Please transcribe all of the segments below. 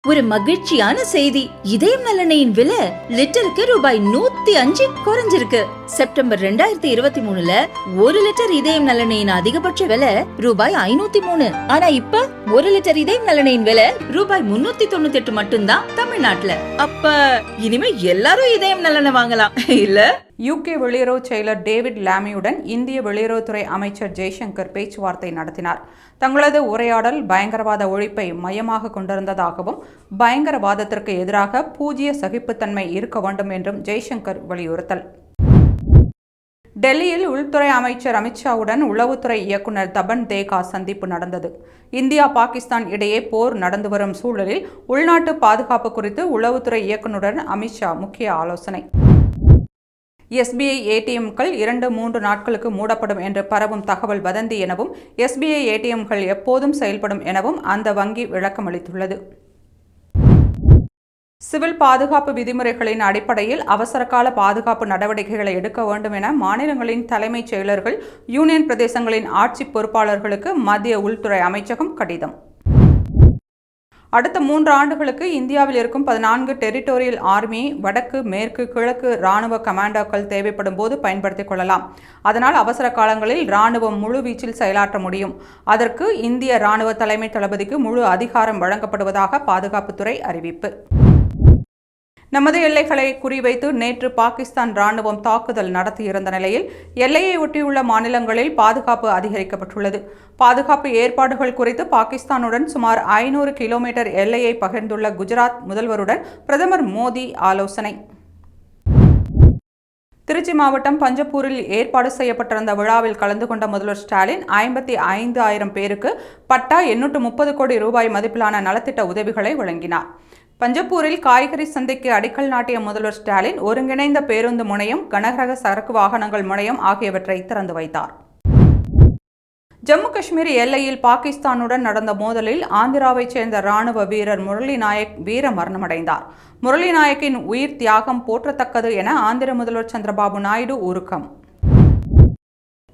ஒரு மகிழ்ச்சியான செய்தி. இதயம் நல்லெண்ணெயின் விலை லிட்டருக்கு ரூபாய் 105 குறைஞ்சிருக்கு. செப்டம்பர் 2023ல 1 லிட்டர் இதயம் நல்லெண்ணெயின் அதிகபட்ச விலை ரூபாய் 503. ஆனா இப்ப 1 லிட்டர் இதயம் நல்லெண்ணெயின் விலை ரூபாய் 398 மட்டும்தான் தமிழ்நாட்டுல. அப்ப இனிமே எல்லாரும் இதயம் நல்லெண்ணெய் வாங்கலாம் இல்ல? UK வெளியுறவு செயலர் டேவிட் லாமியுடன் இந்திய வெளியுறவுத்துறை அமைச்சர் ஜெய்சங்கர் பேச்சுவார்த்தை நடத்தினார். தங்களது உரையாடல் பயங்கரவாத ஒழிப்பை மையமாக கொண்டிருந்ததாகவும் பயங்கரவாதத்திற்கு எதிராக பூஜ்ய சகிப்புத்தன்மை இருக்க வேண்டும் என்றும் ஜெய்சங்கர் வலியுறுத்தல். டெல்லியில் உள்துறை அமைச்சர் அமித்ஷாவுடன் உளவுத்துறை இயக்குநர் தபன் தேகா சந்திப்பு நடந்தது. இந்தியா பாகிஸ்தான் இடையே போர் நடந்து வரும் சூழலில் உள்நாட்டு பாதுகாப்பு குறித்து உளவுத்துறை இயக்குநருடன் அமித்ஷா முக்கிய ஆலோசனை. SBI ATMக்கள் 2-3 நாட்களுக்கு மூடப்படும் என்று பரவும் தகவல் வதந்தி எனவும் SBI ATMகள் எப்போதும் செயல்படும் எனவும் அந்த வங்கி விளக்கமளித்துள்ளது. சிவில் பாதுகாப்பு விதிமுறைகளின் அடிப்படையில் அவசரகால பாதுகாப்பு நடவடிக்கைகளை எடுக்க வேண்டும் என மாநிலங்களின் தலைமைச் செயலர்கள், யூனியன் பிரதேசங்களின் ஆட்சி பொறுப்பாளர்களுக்கு மத்திய உள்துறை அமைச்சகம் கடிதம். அடுத்த 3 ஆண்டுகளுக்கு இந்தியாவில் இருக்கும் 14 டெரிட்டோரியல் ஆர்மி வடக்கு, மேற்கு, கிழக்கு இராணுவ கமாண்டோக்கள் தேவைப்படும் போது பயன்படுத்திக் கொள்ளலாம். அதனால் அவசர காலங்களில் இராணுவம் முழு வீச்சில் செயலாற்ற முடியும். அதற்கு இந்திய இராணுவ தலைமை தளபதிக்கு முழு அதிகாரம் வழங்கப்படுவதாக பாதுகாப்புத்துறை அறிவிப்பு. நமது எல்லைகளை குறிவைத்து நேற்று பாகிஸ்தான் இராணுவம் தாக்குதல் நடத்தியிருந்த நிலையில் எல்லையை ஒட்டியுள்ள மாநிலங்களில் பாதுகாப்பு அதிகரிக்கப்பட்டுள்ளது. பாதுகாப்பு ஏற்பாடுகள் குறித்து பாகிஸ்தானுடன் சுமார் 500 கிலோமீட்டர் எல்லையை பகிர்ந்துள்ள குஜராத் முதல்வருடன் பிரதமர் மோடி ஆலோசனை. திருச்சி மாவட்டம் பஞ்சப்பூரில் ஏற்பாடு செய்யப்பட்டிருந்த விழாவில் கலந்து கொண்ட முதல்வர் ஸ்டாலின் 55,000 பேருக்கு பட்டா 830 கோடி ரூபாய் மதிப்பிலான நலத்திட்ட உதவிகளை வழங்கினார். பஞ்சப்பூரில் காய்கறி சந்தைக்கு அடிக்கல் நாட்டிய முதல்வர் ஸ்டாலின் ஒருங்கிணைந்த பேருந்து முனையம், கனரக சரக்கு வாகனங்கள் முனையம் ஆகியவற்றை திறந்து வைத்தார். ஜம்மு காஷ்மீர் எல்லையில் பாகிஸ்தானுடன் நடந்த மோதலில் ஆந்திராவைச் சேர்ந்த இராணுவ வீரர் முரளி நாயக் வீர மரணமடைந்தார். முரளி நாயக்கின் உயிர் தியாகம் போற்றத்தக்கது என ஆந்திர முதல்வர் சந்திரபாபு நாயுடு உருக்கம்.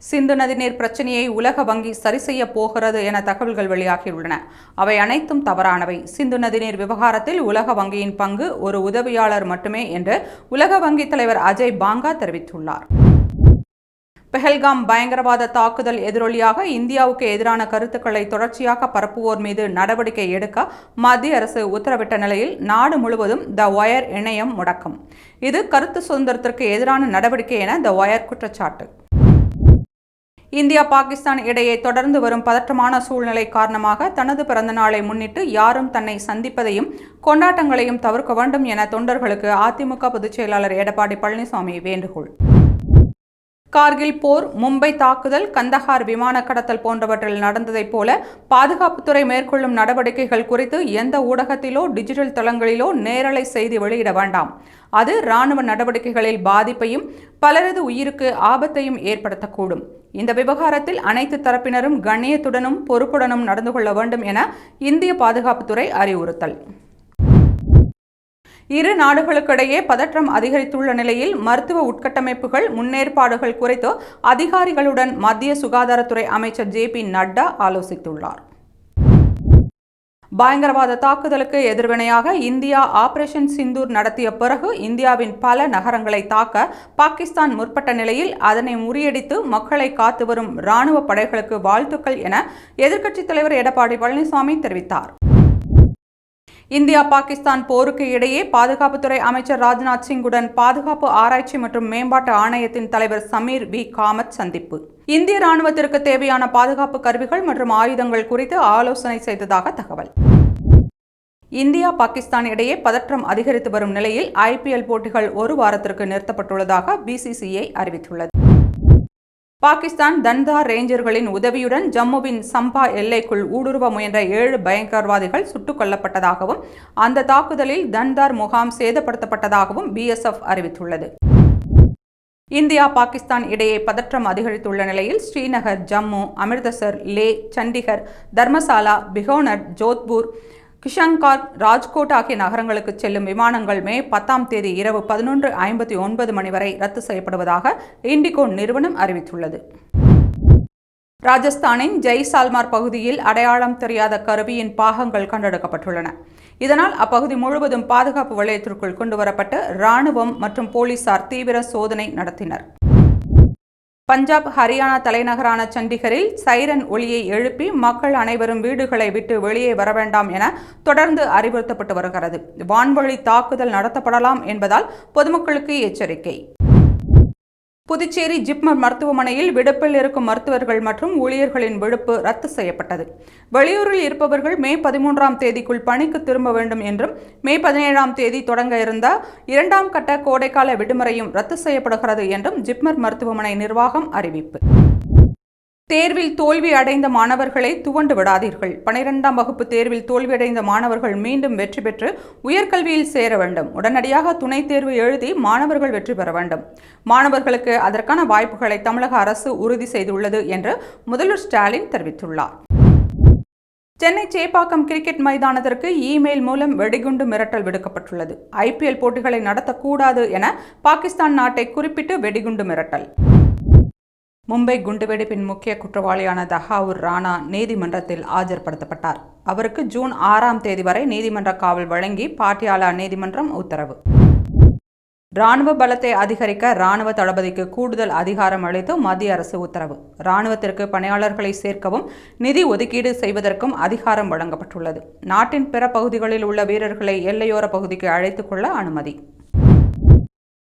சிந்து நதிநீர் பிரச்சனையை உலக வங்கி சரி செய்ய போகிறது என தகவல்கள் வெளியாகியுள்ளன. அவை அனைத்தும் தவறானவை. சிந்து நதிநீர் விவகாரத்தில் உலக வங்கியின் பங்கு ஒரு உதவியாளர் மட்டுமே என்று உலக வங்கி தலைவர் அஜய் பாங்கா தெரிவித்துள்ளார். பெஹல்காம் பயங்கரவாத தாக்குதல் எதிரொலியாக இந்தியாவுக்கு எதிரான கருத்துக்களை தொடர்ச்சியாக பரப்புவோர் மீது நடவடிக்கை எடுக்க மத்திய அரசு உத்தரவிட்ட நிலையில் நாடு முழுவதும் த ஒயர் இணையம் முடக்கம். இது கருத்து சுதந்திரத்திற்கு எதிரான நடவடிக்கை என த ஒயர் குற்றச்சாட்டு. இந்தியா பாகிஸ்தான் இடையே தொடர்ந்து வரும் பதற்றமான சூழ்நிலை காரணமாக தனது பிறந்த நாளை முன்னிட்டு யாரும் தன்னை சந்திப்பதையும் கொண்டாட்டங்களையும் தவிர்க்க வேண்டும் என தொண்டர்களுக்கு அதிமுக பொதுச் செயலாளர் எடப்பாடி பழனிசாமி வேண்டுகோள். கார்கில் போர், மும்பை தாக்குதல், கந்தஹார் விமான கடத்தல் போன்றவற்றில் நடந்ததைப் போல பாதுகாப்புத்துறை மேற்கொள்ளும் நடவடிக்கைகள் குறித்து எந்த ஊடகத்திலோ டிஜிட்டல் தளங்களிலோ நேரலை செய்தி வெளியிட வேண்டாம். அது இராணுவ நடவடிக்கைகளில் பாதிப்பையும் பலரது உயிருக்கு ஆபத்தையும் ஏற்படுத்தக்கூடும். இந்த விவகாரத்தில் அனைத்து தரப்பினரும் கண்ணியத்துடனும் பொறுப்புடனும் நடந்து கொள்ள வேண்டும் என இந்திய பாதுகாப்புத்துறை அறிவுறுத்தல். இரு நாடுகளுக்கிடையே பதற்றம் அதிகரித்துள்ள நிலையில் மருத்துவ உட்கட்டமைப்புகள், முன்னேற்பாடுகள் குறித்து அதிகாரிகளுடன் மத்திய சுகாதாரத்துறை அமைச்சர் JP நட்டா ஆலோசித்துள்ளார். பயங்கரவாத தாக்குதலுக்கு எதிர்வினையாக இந்தியா ஆபரேஷன் சிந்தூர் நடத்திய பிறகு இந்தியாவின் பல நகரங்களை தாக்க பாகிஸ்தான் முற்பட்ட நிலையில் அதனை முறியடித்து மக்களை காத்து வரும் இராணுவ படைகளுக்கு வாழ்த்துக்கள் என எதிர்க்கட்சித் தலைவர் எடப்பாடி பழனிசாமி தெரிவித்தார். இந்தியா பாகிஸ்தான் போருக்கு இடையே பாதுகாப்புத்துறை அமைச்சர் ராஜ்நாத் சிங்குடன் பாதுகாப்பு ஆராய்ச்சி மற்றும் மேம்பாட்டு ஆணையத்தின் தலைவர் சமீர் V காமத் சந்திப்பு. இந்திய ராணுவத்திற்கு தேவையான பாதுகாப்பு கருவிகள் மற்றும் ஆயுதங்கள் குறித்து ஆலோசனை செய்ததாக தகவல். இந்தியா பாகிஸ்தான் இடையே பதற்றம் அதிகரித்து வரும் நிலையில் IPL போட்டிகள் 1 வாரத்திற்கு நிறுத்தப்பட்டுள்ளதாக BCCI அறிவித்துள்ளது. பாகிஸ்தான் தன்தார் ரேஞ்சர்களின் உதவியுடன் ஜம்முவின் சம்பா எல்லைக்குள் ஊடுருவ முயன்ற 7 பயங்கரவாதிகள் சுட்டுக் கொல்லப்பட்டதாகவும் அந்த தாக்குதலில் தன்தார் முகாம் சேதப்படுத்தப்பட்டதாகவும் BSF அறிவித்துள்ளது. இந்தியா பாகிஸ்தான் இடையே பதற்றம் அதிகரித்துள்ள நிலையில் ஸ்ரீநகர், ஜம்மு, அமிர்தசர், லே, சண்டிகர், தர்மசாலா, பிகோனர், ஜோத்பூர், கிஷன்கார், ராஜ்கோட் ஆகிய நகரங்களுக்கு செல்லும் விமானங்கள் மே 10ஆம் தேதி இரவு 11:59 மணி வரை ரத்து செய்யப்படுவதாக இண்டிகோ நிறுவனம் அறிவித்துள்ளது. ராஜஸ்தானின் ஜெய்சால்மர் பகுதியில் அடையாளம் தெரியாத கருவியின் பாகங்கள் கண்டெடுக்கப்பட்டுள்ளன. இதனால் அப்பகுதி முழுவதும் பாதுகாப்பு வலயத்திற்குள் கொண்டுவரப்பட்டு ராணுவம் மற்றும் போலீசார் தீவிர சோதனை நடத்தினர். பஞ்சாப், ஹரியானா தலைநகரான சண்டிகரில் சைரன் ஒலியை எழுப்பி மக்கள் அனைவரும் வீடுகளை விட்டு வெளியே வர வேண்டாம் என தொடர்ந்து அறிவுறுத்தப்பட்டு வருகிறது. வான்வழி தாக்குதல் நடத்தப்படலாம் என்பதால் பொதுமக்களுக்கு எச்சரிக்கை. புதுச்சேரி ஜிப்மர் மருத்துவமனையில் விடுப்பில் இருக்கும் மருத்துவர்கள் மற்றும் ஊழியர்களின் விடுப்பு ரத்து செய்யப்பட்டது. வெளியூரில் இருப்பவர்கள் மே 13ஆம் தேதிக்குள் பணிக்கு திரும்ப வேண்டும் என்றும், மே 17ஆம் தேதி தொடங்க இருந்த 2ஆம் கட்ட கோடைக்கால விடுமுறையும் ரத்து செய்யப்படுகிறது என்றும் ஜிப்மர் மருத்துவமனை நிர்வாகம் அறிவிப்பு. தேர்வில் தோல்வி அடைந்த மாணவர்களை துவண்டு விடாதீர்கள். 12ஆம் வகுப்பு தேர்வில் தோல்வியடைந்த மாணவர்கள் மீண்டும் வெற்றி பெற்று உயர்கல்வியில் சேர வேண்டும். உடனடியாக துணைத் தேர்வு எழுதி மாணவர்கள் வெற்றி பெற வேண்டும். மாணவர்களுக்கு அதற்கான வாய்ப்புகளை தமிழக அரசு உறுதி செய்துள்ளது என்று முதல்வர் ஸ்டாலின் தெரிவித்துள்ளார். சென்னை சேப்பாக்கம் கிரிக்கெட் மைதானத்திற்கு இமெயில் மூலம் வெடிகுண்டு மிரட்டல் விடுக்கப்பட்டுள்ளது. IPL போட்டிகளை நடத்தக்கூடாது என பாகிஸ்தான் நாட்டை குறிப்பிட்டு வெடிகுண்டு மிரட்டல். மும்பை குண்டுவெடிப்பின் முக்கிய குற்றவாளியான தஹாவூர் ராணா நீதிமன்றத்தில் ஆஜர்படுத்தப்பட்டார். அவருக்கு ஜூன் 6ஆம் தேதி வரை நீதிமன்ற காவல் வழங்கி பாட்டியாலா நீதிமன்றம் உத்தரவு. ராணுவ பலத்தை அதிகரிக்க ராணுவ தளபதிக்கு கூடுதல் அதிகாரம் அளித்து மத்திய அரசு உத்தரவு. ராணுவத்திற்கு பணியாளர்களை சேர்க்கவும் நிதி ஒதுக்கீடு செய்வதற்கும் அதிகாரம் வழங்கப்பட்டுள்ளது. நாட்டின் பிற பகுதிகளில் உள்ள வீரர்களை எல்லையோர பகுதிக்கு அழைத்துக் கொள்ள அனுமதி.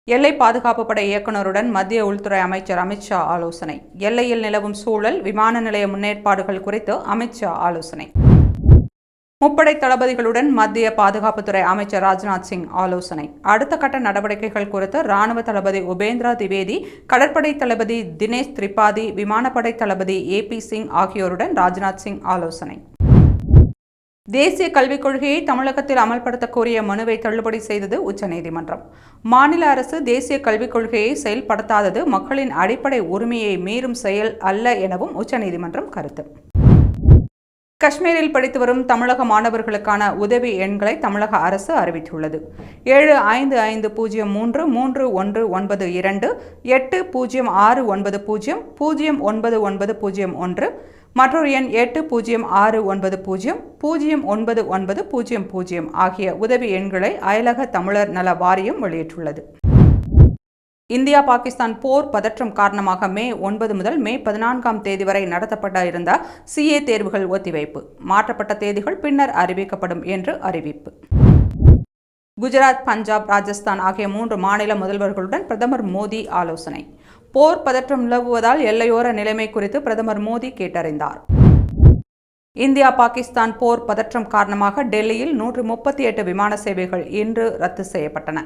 எல்லை பாதுகாப்பு படை இயக்குநருடன் மத்திய உள்துறை அமைச்சர் அமித்ஷா ஆலோசனை. எல்லையில் நிலவும் சூழல், விமான நிலைய முன்னேற்பாடுகள் குறித்து அமித்ஷா ஆலோசனை. முப்படை தளபதிகளுடன் மத்திய பாதுகாப்புத்துறை அமைச்சர் ராஜ்நாத் சிங் ஆலோசனை. அடுத்த கட்ட நடவடிக்கைகள் குறித்து ராணுவ தளபதி உபேந்திரா திவேதி, கடற்படை தளபதி தினேஷ் திரிபாதி, விமானப்படை தளபதி AP சிங் ஆகியோருடன் ராஜ்நாத் சிங் ஆலோசனை. தேசிய கல்விக் கொள்கையை தமிழகத்தில் அமல்படுத்த கோரிய மனுவை தள்ளுபடி செய்தது உச்சநீதிமன்றம். மாநில அரசு தேசிய கல்விக் கொள்கையை செயல்படுத்தாதது மக்களின் அடிப்படை உரிமையை மீறும் செயல் அல்ல எனவும் உச்சநீதிமன்றம் கருத்து. காஷ்மீரில் படித்து வரும் தமிழக மாணவர்களுக்கான உதவி எண்களை தமிழக அரசு அறிவித்துள்ளது. 7550331992 8069009901 மற்றொரு எண் 8069009900 ஆகிய உதவி எண்களை அயலக தமிழர் நல வாரியம் வெளியிட்டுள்ளது. இந்தியா பாகிஸ்தான் போர் பதற்றம் காரணமாக மே 9 முதல் மே 14ஆம் தேதி வரை நடத்தப்பட இருந்த CA தேர்வுகள் ஒத்திவைப்பு. மாற்றப்பட்ட தேதிகள் பின்னர் அறிவிக்கப்படும் என்று அறிவிப்பு. குஜராத், பஞ்சாப், ராஜஸ்தான் ஆகிய 3 மாநில முதல்வர்களுடன் பிரதமர் மோடி ஆலோசனை. போர் பதற்றம் நிலவுவதால் எல்லையோர நிலைமை குறித்து பிரதமர் மோடி கேட்டறிந்தார். இந்தியா பாகிஸ்தான் போர் பதற்றம் காரணமாக டெல்லியில் 138 விமான சேவைகள் இன்று ரத்து செய்யப்பட்டன.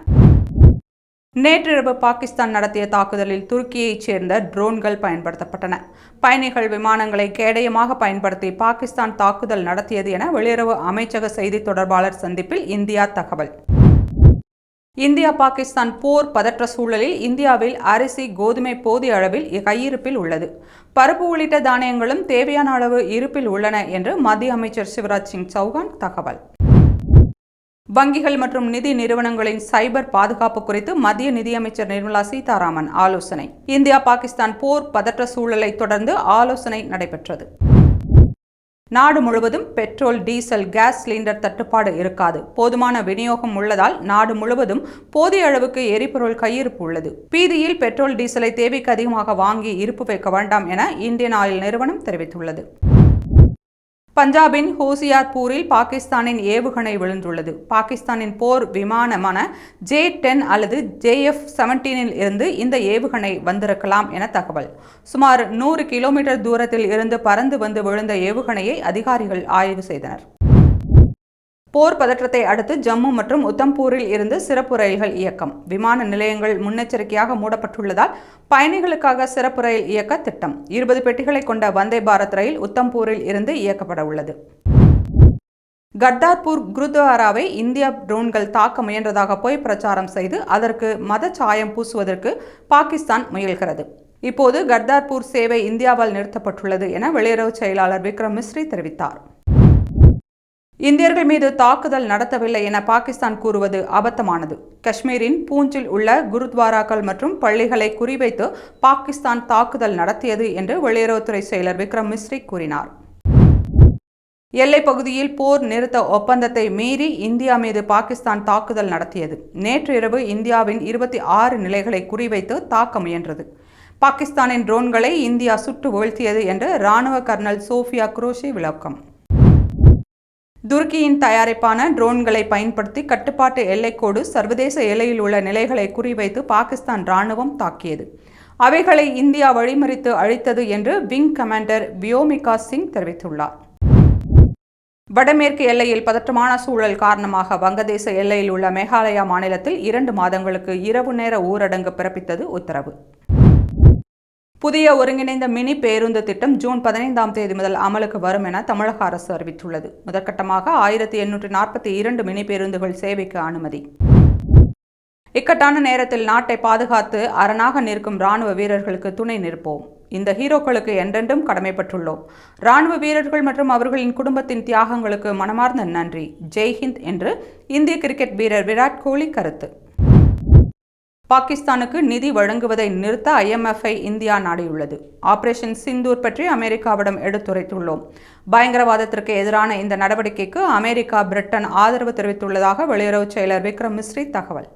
நேற்றிரவு பாகிஸ்தான் நடத்திய தாக்குதலில் துருக்கியைச் சேர்ந்த ட்ரோன்கள் பயன்படுத்தப்பட்டன. பயணிகள் விமானங்களை கேடயமாக பயன்படுத்தி பாகிஸ்தான் தாக்குதல் நடத்தியது என வெளியுறவு அமைச்சக செய்தி தொடர்பாளர் சந்திப்பில் இந்தியா தகவல். இந்தியா பாகிஸ்தான் போர் பதற்ற சூழலில் இந்தியாவில் அரிசி, கோதுமை போதிய அளவில் கையிருப்பில் உள்ளது. பருப்பு உள்ளிட்ட தானியங்களும் தேவையான அளவு இருப்பில் உள்ளன என்று மத்திய அமைச்சர் சிவராஜ் சிங் சௌஹான் தகவல். வங்கிகள் மற்றும் நிதி நிறுவனங்களின் சைபர் பாதுகாப்பு குறித்து மத்திய நிதியமைச்சர் நிர்மலா சீதாராமன் ஆலோசனை. இந்தியா பாகிஸ்தான் போர் பதற்ற சூழலை தொடர்ந்து ஆலோசனை நடைபெற்றது. நாடு முழுவதும் பெட்ரோல், டீசல், கேஸ் சிலிண்டர் தட்டுப்பாடு இருக்காது. போதுமான விநியோகம் உள்ளதால் நாடு முழுவதும் போதிய அளவுக்கு எரிபொருள் கையிருப்பு உள்ளது. பீதியில் பெட்ரோல், டீசலை தேவைக்கு அதிகமாக வாங்கி இருப்பு வைக்க வேண்டாம் என இந்தியன் ஆயில் நிறுவனம் தெரிவித்துள்ளது. பஞ்சாபின் ஹோசியார்பூரில் பாகிஸ்தானின் ஏவுகணை விழுந்துள்ளது. பாகிஸ்தானின் போர் விமானமான J-10 அல்லது JF-17 இருந்து இந்த ஏவுகணை வந்திருக்கலாம் என தகவல். சுமார் 100 கிலோமீட்டர் தூரத்தில் இருந்து பறந்து வந்து விழுந்த ஏவுகணையை அதிகாரிகள் ஆய்வு செய்தனர். போர் பதற்றத்தை அடுத்து ஜம்மு மற்றும் உத்தம்பூரில் இருந்து சிறப்பு ரயில்கள் இயக்கம். விமான நிலையங்கள் முன்னெச்சரிக்கையாக மூடப்பட்டுள்ளதால் பயணிகளுக்காக சிறப்பு ரயில் இயக்க திட்டம். 20 பெட்டிகளை கொண்ட வந்தே பாரத் ரயில் உத்தம்பூரில் இருந்து இயக்கப்பட உள்ளது. கர்தார்பூர் குருத்வாராவை இந்திய ட்ரோன்கள் தாக்க முயன்றதாக பொய் பிரச்சாரம் செய்து அதற்கு மத சாயம் பூசுவதற்கு பாகிஸ்தான் முயல்கிறது. இப்போது கர்தார்பூர் சேவை இந்தியாவால் நிறுத்தப்பட்டுள்ளது என வெளியுறவு செயலாளர் விக்ரம் மிஸ்ரி தெரிவித்தார். இந்தியர்கள் மீது தாக்குதல் நடத்தவில்லை என பாகிஸ்தான் கூறுவது அபத்தமானது. காஷ்மீரின் பூஞ்சில் உள்ள குருத்வாராக்கள் மற்றும் பள்ளிகளை குறிவைத்து பாகிஸ்தான் தாக்குதல் நடத்தியது என்று வெளியுறவுத்துறை செயலர் விக்ரம் மிஸ்ரி கூறினார். எல்லைப் பகுதியில் போர் நிறுத்த ஒப்பந்தத்தை மீறி இந்தியா மீது பாகிஸ்தான் தாக்குதல் நடத்தியது. நேற்று இரவு இந்தியாவின் 26 நிலைகளை குறிவைத்து தாக்க முயன்றது. பாகிஸ்தானின் ட்ரோன்களை இந்தியா சுட்டு வீழ்த்தியது என்று ராணுவ கர்னல் சோஃபியா குரோஷி விளக்கம். துருக்கியின் தயாரிப்பான ட்ரோன்களை பயன்படுத்தி கட்டுப்பாட்டு எல்லைக்கோடு சர்வதேச எல்லையில் உள்ள நிலைகளை குறிவைத்து பாகிஸ்தான் ராணுவம் தாக்கியது. அவைகளை இந்தியா வழிமறித்து அழித்தது என்று விங் கமாண்டர் வியோமிகா சிங் தெரிவித்துள்ளார். வடமேற்கு எல்லையில் பதற்றமான சூழல் காரணமாக வங்கதேச எல்லையில் உள்ள மேகாலயா மாநிலத்தில் 2 மாதங்களுக்கு இரவு நேர ஊரடங்கு பிறப்பித்தது உத்தரவு. புதிய ஒருங்கிணைந்த மினி பேருந்து திட்டம் ஜூன் 15ஆம் தேதி முதல் அமலுக்கு வரும் என தமிழக அரசு அறிவித்துள்ளது. முதற்கட்டமாக 1842 மினி பேருந்துகள் சேவைக்கு அனுமதி. இக்கட்டான நேரத்தில் நாட்டை பாதுகாத்து அரணாக நிற்கும் ராணுவ வீரர்களுக்கு துணை நிற்போம். இந்த ஹீரோக்களுக்கு என்றென்றும் கடமைப்பட்டுள்ளோம். ராணுவ வீரர்கள் மற்றும் அவர்களின் குடும்பத்தின் தியாகங்களுக்கு மனமார்ந்த நன்றி. ஜெய்ஹிந்த் என்று இந்திய கிரிக்கெட் வீரர் விராட் கோலி கருத்து. பாகிஸ்தானுக்கு நிதி வழங்குவதை நிறுத்த IMF-ஐ இந்தியா நாடியுள்ளது. ஆபரேஷன் சிந்தூர் பற்றி அமெரிக்காவிடம் எடுத்துரைத்துள்ளோம். பயங்கரவாதத்திற்கு எதிரான இந்த நடவடிக்கைக்கு அமெரிக்கா, பிரிட்டன் ஆதரவு தெரிவித்துள்ளதாக வெளியுறவு செயலர் விக்ரம் மிஸ்ரி தகவல்.